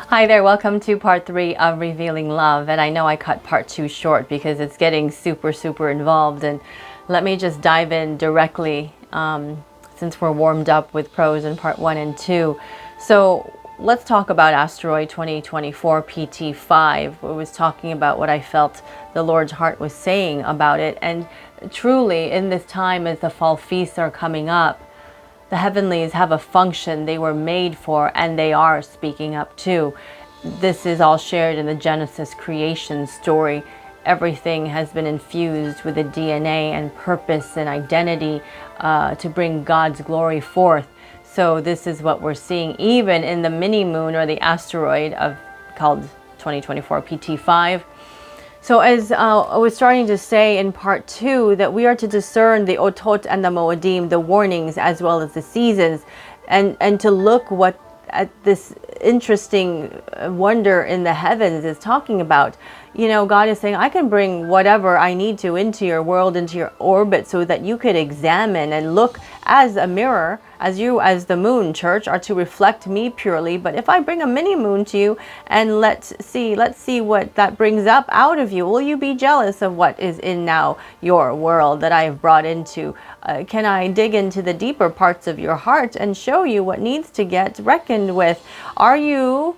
Hi there, welcome to part 3 of Revealing Love. And I know I cut part 2 short because it's getting super involved. And let me just dive in directly since we're warmed up with prose in part 1 and 2. So let's talk about asteroid 2024 PT5. I was talking about what I felt the Lord's heart was saying about it. And truly, in this time as the fall feasts are coming up, the heavenlies have a function they were made for, and they are speaking up too. This is all shared in the Genesis creation story. Everything has been infused with the DNA and purpose and identity to bring God's glory forth. So this is what we're seeing even in the mini moon, or the asteroid called 2024 PT5. So as I was starting to say in part 2, that we are to discern the otot and the moedim, the warnings as well as the seasons, and to look at this interesting wonder in the heavens is talking about. You know, God is saying, I can bring whatever I need to into your world, into your orbit, so that you could examine and look as a mirror, as you, as the moon, church, are to reflect me purely. But if I bring a mini moon to you and let's see what that brings up out of you, will you be jealous of what is in now your world that I have brought into? Can I dig into the deeper parts of your heart and show you what needs to get reckoned with? Are you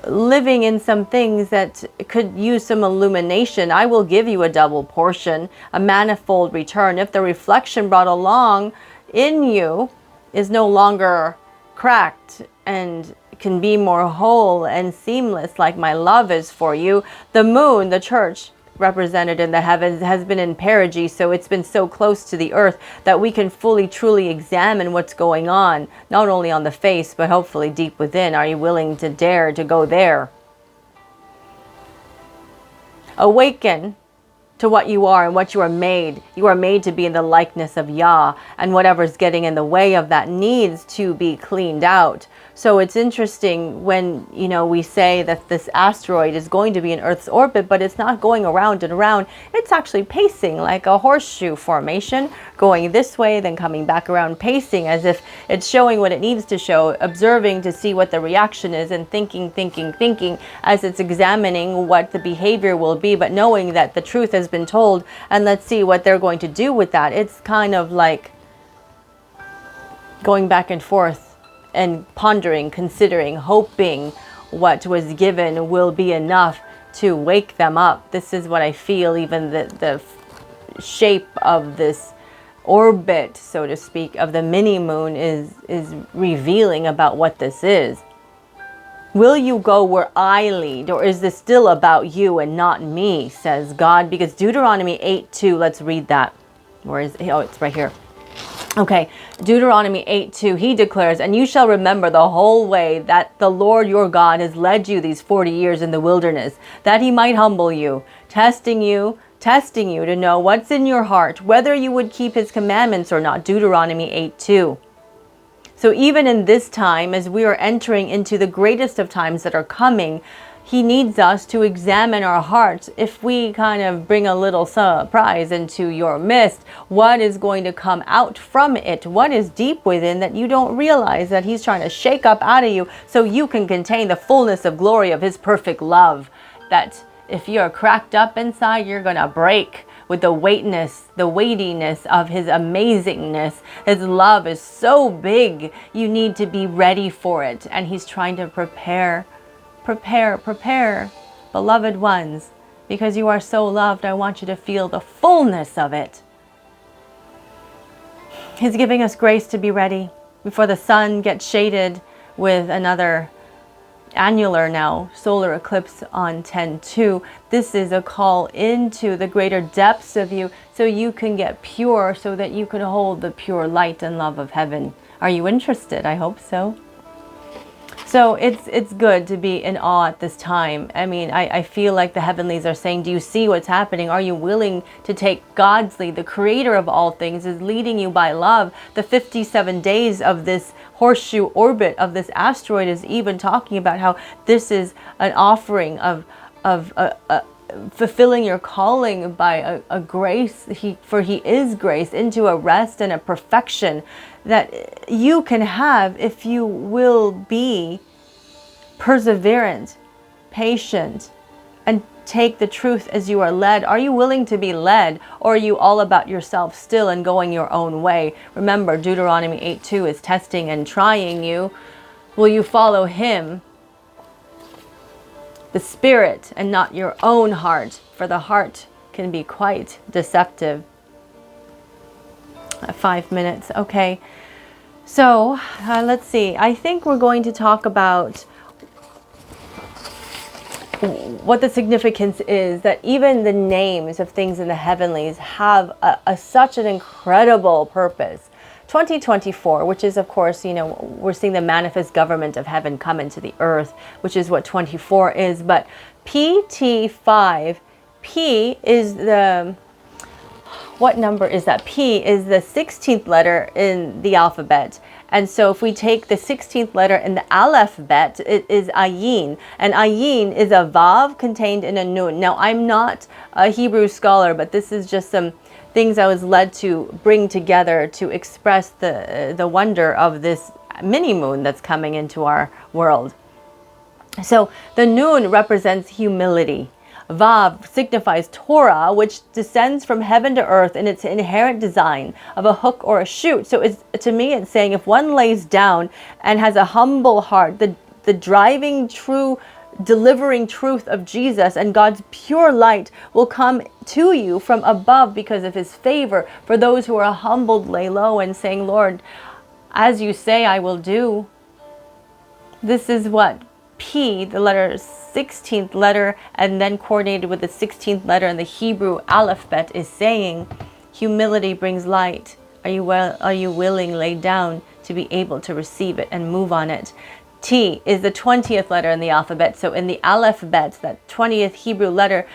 living in some things that could use some illumination? I will give you a double portion, a manifold return. If the reflection brought along in you is no longer cracked and can be more whole and seamless like my love is for you. The moon, the church, represented in the heavens, has been in perigee, so it's been so close to the earth that we can fully truly examine what's going on, not only on the face but hopefully deep within. Are you willing to dare to go there? Awaken to what you are and what you are made. You are made to be in the likeness of Yah, and whatever's getting in the way of that needs to be cleaned out. So it's interesting when, you know, we say that this asteroid is going to be in Earth's orbit, but it's not going around and around. It's actually pacing like a horseshoe formation, going this way, then coming back around, pacing as if it's showing what it needs to show, observing to see what the reaction is, and thinking as it's examining what the behavior will be, but knowing that the truth has been told, and let's see what they're going to do with that. It's kind of like going back and forth and pondering, considering, hoping what was given will be enough to wake them up. This is what I feel. Even the shape of this orbit, so to speak, of the mini moon is revealing about what this is. Will you go where I lead, or is this still about you and not me, says God? Because Deuteronomy 8:2, let's read that. Where is it? Oh, it's right here. Okay, Deuteronomy 8:2, he declares, and you shall remember the whole way that the Lord your God has led you these 40 years in the wilderness, that he might humble you, testing you to know what's in your heart, whether you would keep his commandments or not. Deuteronomy 8:2. So even in this time, as we are entering into the greatest of times that are coming, he needs us to examine our hearts. If we kind of bring a little surprise into your midst, what is going to come out from it? What is deep within that you don't realize that he's trying to shake up out of you, so you can contain the fullness of glory of his perfect love? That if you're cracked up inside, you're going to break with the weightiness of his amazingness. His love is so big, you need to be ready for it. And he's trying to prepare, beloved ones, because you are so loved. I want you to feel the fullness of it. He's giving us grace to be ready before the sun gets shaded with another annular now solar eclipse on 10/2. This is a call into the greater depths of you, so you can get pure, so that you can hold the pure light and love of heaven. Are you interested? I hope so. So it's good to be in awe at this time. I mean, I feel like the heavenlies are saying, do you see what's happening? Are you willing to take God's lead? The creator of all things is leading you by love. The 57 days of this horseshoe orbit of this asteroid is even talking about how this is an offering of fulfilling your calling by a grace, for he is grace, into a rest and a perfection that you can have if you will be perseverant, patient, and take the truth as you are led. Are you willing to be led, or are you all about yourself still and going your own way? Remember, Deuteronomy 8:2 is testing and trying you. Will you follow him, the Spirit, and not your own heart? For the heart can be quite deceptive. 5 minutes. Okay. So let's see. I think we're going to talk about what the significance is, that even the names of things in the heavenlies have such an incredible purpose. 2024, which is, of course, we're seeing the manifest government of heaven come into the earth, which is what 24 is. But PT5, P is the, what number is that? P is the 16th letter in the alphabet. And so if we take the 16th letter in the alphabet, it is ayin. And ayin is a vav contained in a nun. Now, I'm not a Hebrew scholar, but this is just some things I was led to bring together to express the wonder of this mini moon that's coming into our world. So the nun represents humility. Vav signifies Torah, which descends from heaven to earth in its inherent design of a hook or a shoot. So to me, it's saying if one lays down and has a humble heart, the driving, true, delivering truth of Jesus and God's pure light will come to you from above because of his favor. For those who are humbled, lay low and saying, Lord, as you say, I will do. This is what P, the letter 16th letter, and then coordinated with the 16th letter in the Hebrew alphabet, is saying. Humility brings light. Are you willing, lay down, to be able to receive it and move on it? T is the 20th letter in the alphabet. So in the alphabet, that 20th Hebrew letter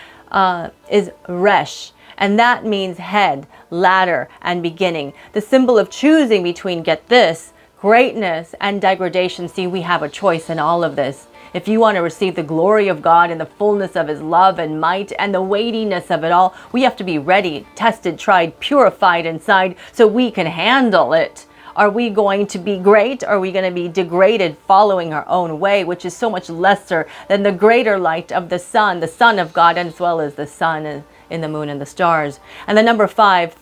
is Resh. And that means head, ladder, and beginning. The symbol of choosing between, get this, greatness and degradation. See, we have a choice in all of this. If you want to receive the glory of God and the fullness of his love and might and the weightiness of it all, we have to be ready, tested, tried, purified inside so we can handle it. Are we going to be great? Or are we going to be degraded, following our own way, which is so much lesser than the greater light of the Son of God, as well as the sun in the moon and the stars? And the number 5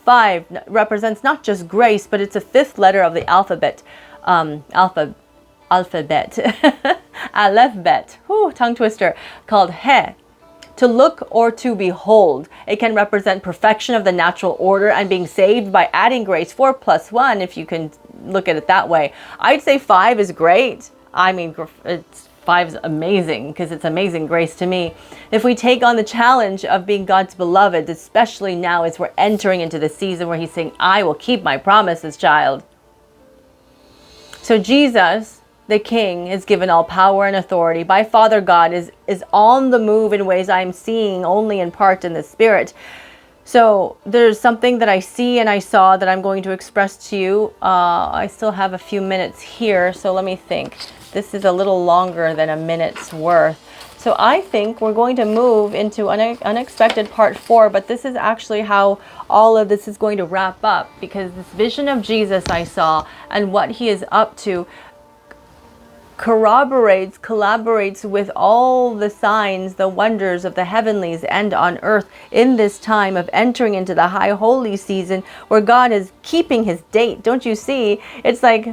represents not just grace, but it's a 5th letter of the alphabet. Alphabet, tongue twister, called he, to look or to behold. It can represent perfection of the natural order and being saved by adding grace. 4 plus 1, if you can look at it that way. I'd say 5 is great. I mean, 5 is amazing because it's amazing grace to me. If we take on the challenge of being God's beloved, especially now as we're entering into the season where he's saying, I will keep my promises, child. So Jesus, the King, is given all power and authority by Father God, is on the move in ways I'm seeing only in part in the Spirit. So there's something that I see and I saw that I'm going to express to you. I still have a few minutes here, so let me think. This is a little longer than a minute's worth. So I think we're going to move into unexpected part 4, but this is actually how all of this is going to wrap up, because this vision of Jesus I saw and what he is up to collaborates with all the signs, the wonders of the heavenlies and on earth in this time of entering into the high holy season where God is keeping his date. Don't you see? It's like,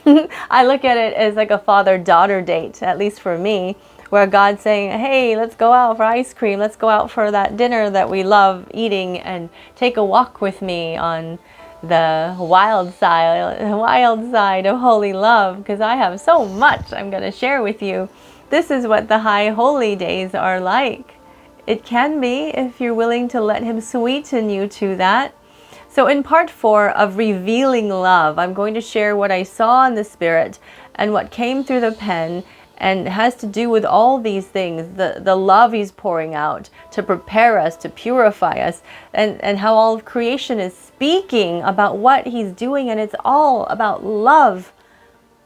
I look at it as like a father-daughter date, at least for me, where God's saying, hey, let's go out for ice cream. Let's go out for that dinner that we love eating and take a walk with me on the wild side of holy love, because I have so much I'm going to share with you. This is what the high holy days are like. It can be, if you're willing to let him sweeten you to that. So in part 4 of Revealing Love, I'm going to share what I saw in the Spirit and what came through the pen, and has to do with all these things, the love he's pouring out to prepare us, to purify us, and how all of creation is speaking about what he's doing, and it's all about love,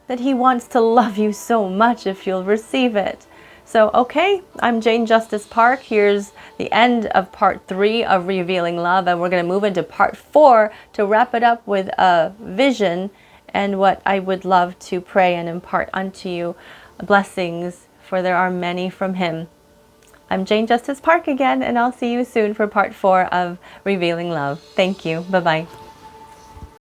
that he wants to love you so much if you'll receive it. So, okay, I'm Jane Justice Park. Here's the end of part 3 of Revealing Love, and we're going to move into part 4 to wrap it up with a vision and what I would love to pray and impart unto you. Blessings for there are many from him. I'm Jane Justice Park again, and I'll see you soon for part 4 of Revealing Love. Thank you. Bye-bye.